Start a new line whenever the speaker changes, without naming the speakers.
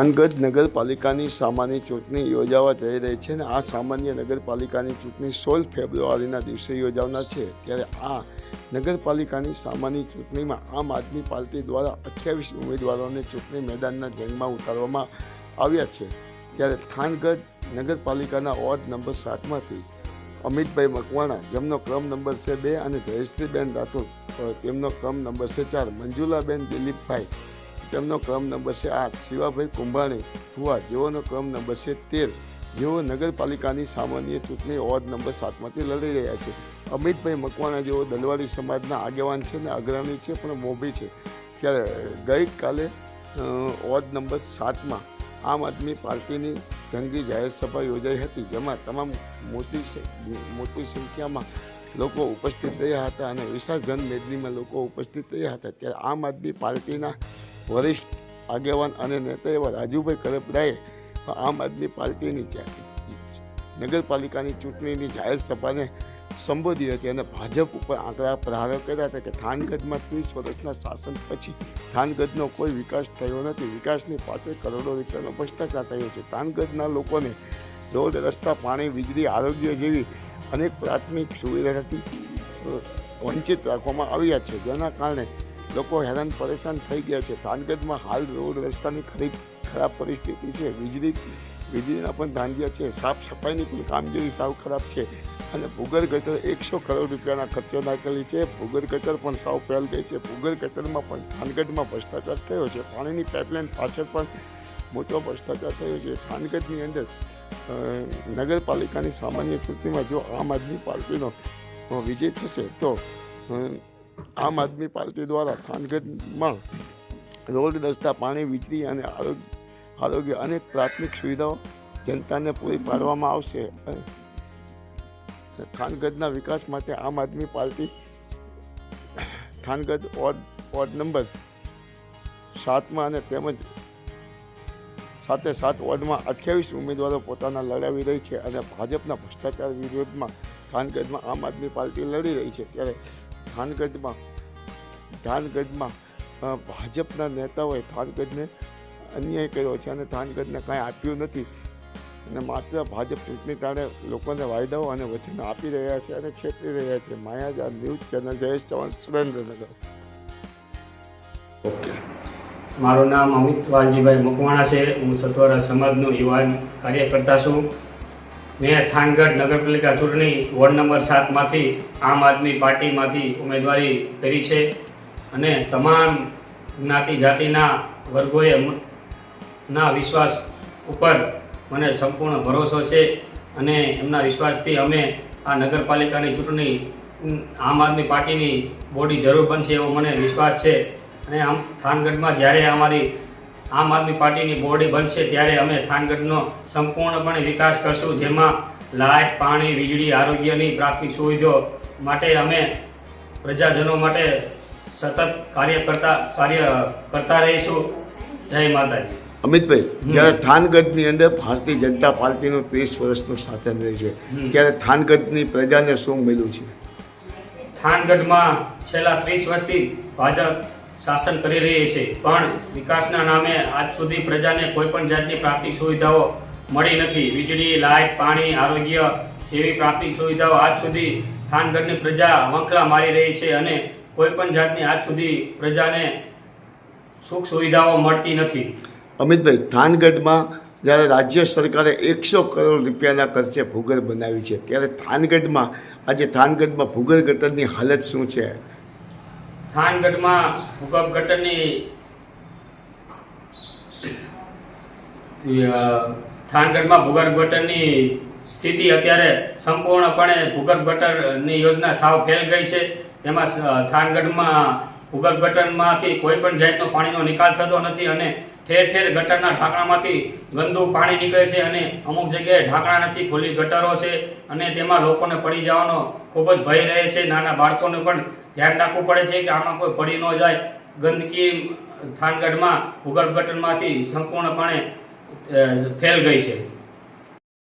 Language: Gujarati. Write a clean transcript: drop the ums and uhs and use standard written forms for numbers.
થાનગઢ નગરપાલિકાની સામાન્ય ચૂંટણી યોજાવા જઈ રહી છે અને આ સામાન્ય નગરપાલિકાની ચૂંટણી 16 ફેબ્રુઆરીના દિવસે યોજાનાર છે। ત્યારે આ નગરપાલિકાની સામાન્ય ચૂંટણીમાં આમ આદમી પાર્ટી દ્વારા 28 ઉમેદવારોને ચૂંટણી મેદાનના જંગમાં ઉતારવામાં આવ્યા છે। ત્યારે થાનગઢ નગરપાલિકાના વોર્ડ નંબર 7માંથી અમિતભાઈ મકવાણા, જેમનો ક્રમ નંબર છે 2, અને જયશ્રીબેન રાઠોડ, તેમનો ક્રમ નંબર છે 4, મંજુલાબેન દિલીપભાઈ, તેમનો ક્રમ નંબર છે 8, શિવાભાઈ કુંભાણી હુવા, જેઓનો ક્રમ નંબર છે 13, જેઓ નગરપાલિકાની સામાન્ય ચૂંટણી વોર્ડ નંબર 7માંથી લડી રહ્યા છે। અમિતભાઈ મકવાણા જેઓ દલવાડી સમાજના આગેવાન છે અને અગ્રણી છે, પણ મોભી છે। ત્યારે ગઈકાલે વોર્ડ નંબર 7માં આમ આદમી પાર્ટીની જંગી જાહેર સભા યોજાઈ હતી, જેમાં તમામ મોટી સંખ્યામાં લોકો ઉપસ્થિત રહ્યા હતા અને વિશાળ જનમેદનીમાં લોકો ઉપસ્થિત રહ્યા હતા। ત્યારે આમ આદમી પાર્ટીના વરિષ્ઠ આગેવાન અને નેતા એવા રાજુભાઈ કરપડાએ આમ આદમી પાર્ટીની નગરપાલિકાની ચૂંટણીની જાહેર સભાને સંબોધી હતી અને ભાજપ ઉપર આંકડા પ્રહારો કર્યા હતા કે થાનગઢમાં 30 વર્ષના શાસન પછી થાનગઢનો કોઈ વિકાસ થયો નથી, વિકાસની પાછળ કરોડો રૂપિયાનો ભ્રષ્ટાચાર થયો છે। થાનગઢના લોકોને રોડ, રસ્તા, પાણી, વીજળી, આરોગ્ય જેવી અનેક પ્રાથમિક સુવિધાથી વંચિત રાખવામાં આવ્યા છે, જેના કારણે લોકો હેરાન પરેશાન થઈ ગયા છે। થાનગઢમાં હાલ રોડ રસ્તાની ખરાબ પરિસ્થિતિ છે, વીજળીના પણ ધાંધિયા છે, સાફ સફાઈની પણ કામગીરી સાવ ખરાબ છે અને ભૂગર્ભ ગટર 100 કરોડ રૂપિયાના ખર્ચો નાખેલી છે, ભૂગર્ભ ગટર પણ સાવ ફેલ ગઈ છે, ભૂગર્ભ ગટરમાં પણ થાનગઢમાં ભ્રષ્ટાચાર થયો છે, પાણીની પાઇપલાઇન પાછળ પણ મોટો ભ્રષ્ટાચાર થયો છે। થાનગઢની અંદર નગરપાલિકાની સામાન્ય ચૂંટણીમાં જો આમ આદમી પાર્ટીનો વિજય થશે તો આમ આદમી પાર્ટી દ્વારા થાનગઢમાં રોડ, રસ્તા, પાણી, વીજળી અને આરોગ્ય અનેક પ્રાથમિક સુવિધાઓ જનતાને પૂરી પાડવામાં આવશે। થાનગઢના વિકાસ માટે આમ આદમી પાર્ટી થાનગઢ વોર્ડ નંબર 7માં અને તેમજ સાથે 7 વોર્ડમાં 28 ઉમેદવારો પોતાના લડાવી રહી છે અને ભાજપના ભ્રષ્ટાચાર વિરોધમાં થાનગઢમાં આમ આદમી પાર્ટી લડી રહી છે। ત્યારે થાનગઢમાં ભાજપના નેતાઓએ થાનગઢને અન્યાય કર્યો છે અને થાનગઢને કાંઈ આપ્યું નથી અને માત્ર ભાજપ ચૂંટણી ટાણે લોકોને વાયદાઓ અને વચન આપી રહ્યા છે અને છેતરી રહ્યા છે। Mayajal news channel, Jayesh Chauhan, Surendranagar.
Okay, મારું નામ અમિત વાલજીભાઈ મકવાણા છે। હું સત્વરા સમાજનો યુવાન કાર્યકર્તા છું। મેં થાનગઢ નગરપાલિકા ચૂંટણી વોર્ડ નંબર 7માંથી આમ આદમી પાર્ટીમાંથી ઉમેદવારી કરી છે અને તમામ જ્ઞાતિ જાતિના વર્ગોએ ના વિશ્વાસ ઉપર મને સંપૂર્ણ ભરોસો છે અને એમના વિશ્વાસથી અમે આ નગરપાલિકાની ચૂંટણી આમ આદમી પાર્ટીની બોડી જરૂર બનશે એવો મને વિશ્વાસ છે અને આમ થાનગઢમાં જ્યારે અમારી આમ આદમી પાર્ટીની બોડી બનશે ત્યારે અમે થાનગઢનો સંપૂર્ણપણે વિકાસ કરશું, જેમાં લાઇટ, પાણી, વીજળી, આરોગ્યની પ્રાથમિક સુવિધાઓ માટે અમે પ્રજાજનો માટે સતત કાર્ય કરતા રહીશું। જય માતાજી।
અમિતભાઈ, જ્યારે થાનગઢની અંદર ભારતીય જનતા પાર્ટીનું 30 વર્ષનું શાસન રહે છે, ત્યારે થાનગઢની પ્રજાને શું મળ્યું છે?
થાનગઢમાં છેલ્લા 30 વર્ષથી ભાજપ શાસન કરી રહી છે, પણ વિકાસના નામે આજ સુધી પ્રજાને કોઈ પણ જાતની પ્રાથમિક સુવિધાઓ મળી નથી। વીજળી, લાઇટ, પાણી, આરોગ્ય જેવી પ્રાથમિક સુવિધાઓ આજ સુધી થાનગઢની પ્રજા વંખલા મારી રહી છે અને કોઈ પણ જાતની આજ સુધી પ્રજાને સુખ સુવિધાઓ મળતી નથી।
અમિતભાઈ, થાનગઢમાં જ્યારે રાજ્ય સરકારે 100 કરોડ રૂપિયાના ખર્ચે ભૂગર્ભ બનાવી છે, ત્યારે થાનગઢમાં ભૂગર્ભ ગટરની હાલત શું છે?
થાનગઢમાં ભૂગર્ભ ગટરની સ્થિતિ અત્યારે સંપૂર્ણપણે ભૂગર્ભ ગટરની યોજના સાવ ફેલ ગઈ છે। તેમાં થાનગઢમાં ભૂગર્ભ ગટરમાંથી કોઈ પણ જાતનો પાણીનો નિકાલ થતો નથી અને ઠેર ઠેર ગટરના ઢાંકણામાંથી ગંદુ પાણી નીકળે છે અને અમુક જગ્યાએ ઢાંકણા નથી, ખુલ્લી ગટરો છે અને તેમાં લોકોને પડી જવાનો ખૂબ જ ભય રહે છે। નાના બાળકોને પણ ધ્યાન રાખવું પડે છે કે આમાં કોઈ પડી ન જાય। ગંદકી થાનગઢમાં ભૂગર્ભ ગટરમાંથી સંપૂર્ણપણે ફેલ ગઈ છે।